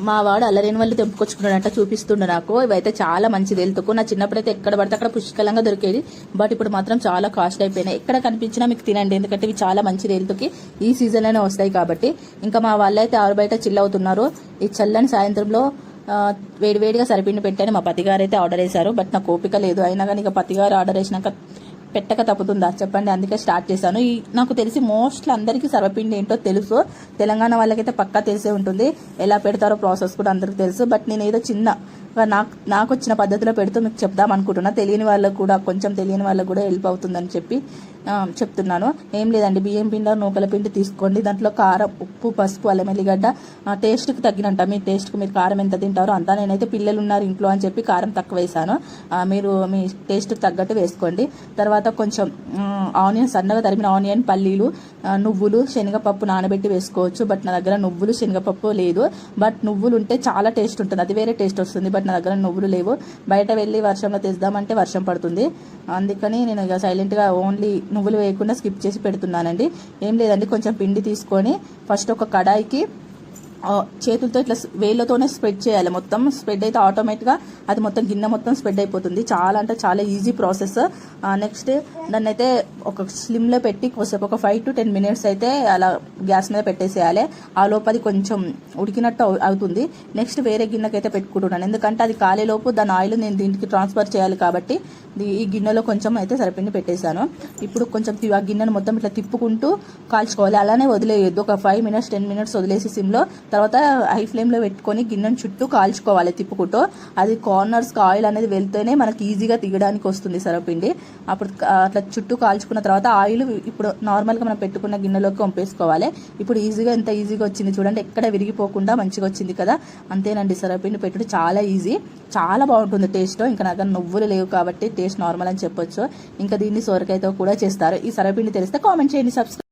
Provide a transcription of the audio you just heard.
మా వాడు అల్లరేని వాళ్ళు తెంపుకొచ్చుకున్నాడంట, చూపిస్తుండే నాకు. ఇవైతే చాలా మంచిది హెల్త్కు. నా చిన్నప్పుడైతే ఎక్కడ పడితే అక్కడ పుష్కలంగా దొరికేది, బట్ ఇప్పుడు మాత్రం చాలా కాస్ట్ అయిపోయినాయి. ఎక్కడ కనిపించినా మీకు తినండి, ఎందుకంటే ఇవి చాలా మంచిది హెల్త్కి. ఈ సీజన్లోనే వస్తాయి కాబట్టి. ఇంకా మా వాళ్ళైతే ఆరు బయట చిల్ అవుతున్నారు. ఈ చల్లని సాయంత్రంలో వేడివేడిగా సరిపిండి పెట్టాను. మా పతిగారు అయితే ఆర్డర్ వేశారు, బట్ నాకు ఓపిక లేదు. అయినా కానీ ఇక పతిగారు ఆర్డర్ వేసినాక పెట్టక తప్పుతుందా చెప్పండి, అందుకే స్టార్ట్ చేశాను. నాకు తెలిసి మోస్ట్లీ అందరికీ సర్వపిండి ఏంటో తెలుసు, తెలంగాణ వాళ్ళకైతే పక్కా తెలిసే ఉంటుంది. ఎలా పెడతారో ప్రాసెస్ కూడా అందరికీ తెలుసు. బట్ నేను ఏదో చిన్న నాకు వచ్చిన పద్ధతిలో పెడుతూ మీకు చెప్దాం అనుకుంటున్నా. తెలియని వాళ్ళకు కూడా హెల్ప్ అవుతుందని చెప్పి చెప్తున్నాను. ఏం లేదండి, బియ్యం పిండి నూకల పిండి తీసుకోండి. దాంట్లో కారం, ఉప్పు, పసుపు, అల్లం ఎల్లిగడ్డ టేస్ట్కి తగ్గినంట. మీ టేస్ట్కి మీరు కారం ఎంత తింటారో అంతా. నేనైతే పిల్లలు ఉన్నారు ఇంట్లో అని చెప్పి కారం తక్కువ వేసాను. మీరు మీ టేస్ట్కి తగ్గట్టు వేసుకోండి. తర్వాత కొంచెం ఆనియన్, సన్నగా తరిమిన ఆనియన్, పల్లీలు, నువ్వులు, శనగపప్పు నానబెట్టి వేసుకోవచ్చు. బట్ నా దగ్గర నువ్వులు శనగపప్పు లేదు. బట్ నువ్వులు ఉంటే చాలా టేస్ట్ ఉంటుంది, అది వేరే టేస్ట్ వస్తుంది. బట్ నా దగ్గర నువ్వులు లేవు. బయట వెళ్ళి వర్షంలో తెద్దామంటే వర్షం పడుతుంది. అందుకని నేను ఇక సైలెంట్గా ఓన్లీ నువ్వులు వేయకుండా స్కిప్ చేసి పెడుతున్నానండి. ఏం లేదండి, కొంచెం పిండి తీసుకొని ఫస్ట్ ఒక కడాయికి చేతులతో ఇట్లా వేళ్ళతోనే స్ప్రెడ్ చేయాలి. మొత్తం స్ప్రెడ్ అయితే ఆటోమేటిక్గా అది మొత్తం గిన్నె మొత్తం స్ప్రెడ్ అయిపోతుంది. చాలా అంటే చాలా ఈజీ ప్రాసెస్. నెక్స్ట్ దాన్ని అయితే ఒక స్లిమ్లో పెట్టి కొద్దిసేపు ఒక 5 to 10 minutes అయితే అలా గ్యాస్ మీద పెట్టేసేయాలి. ఆ లోపు అది కొంచెం ఉడికినట్టు అవుతుంది. నెక్స్ట్ వేరే గిన్నెకైతే పెట్టుకుంటున్నాను, ఎందుకంటే అది కాలేలోపు దాని ఆయిల్ నేను దీనికి ట్రాన్స్ఫర్ చేయాలి కాబట్టి ఈ గిన్నెలో కొంచెం అయితే సరిపిండి పెట్టేశాను. ఇప్పుడు కొంచెం ఆ గిన్నెను మొత్తం ఇట్లా తిప్పుకుంటూ కాల్చుకోవాలి. అలానే వదిలేయొద్దు, ఒక 5 minutes 10 minutes వదిలేసి సిమ్లో, తర్వాత హై ఫ్లేమ్లో పెట్టుకొని గిన్నెను చుట్టూ కాల్చుకోవాలి తిప్పుకుంటూ. అది కార్నర్స్కి ఆయిల్ అనేది వెళ్తేనే మనకి ఈజీగా తీయడానికి వస్తుంది సర్వపిండి. అప్పుడు అట్లా చుట్టూ కాల్చుకున్న తర్వాత ఆయిల్ ఇప్పుడు నార్మల్గా మనం పెట్టుకున్న గిన్నెలోకి పంపేసుకోవాలి. ఇప్పుడు ఎంత ఈజీగా వచ్చింది చూడండి, ఎక్కడ విరిగిపోకుండా మంచిగా వచ్చింది కదా. అంతేనండి, సర్వపిండి పెట్టుడు చాలా ఈజీ, చాలా బాగుంటుంది టేస్ట్. ఇంకా నాకు నువ్వులు లేవు కాబట్టి టేస్ట్ నార్మల్ అని చెప్పొచ్చు. ఇంకా దీన్ని సొరకాయతో కూడా చేస్తారు. ఈ సర్వపిండి తెలిస్తే కామెంట్ చేయండి, సబ్స్క్రైబ్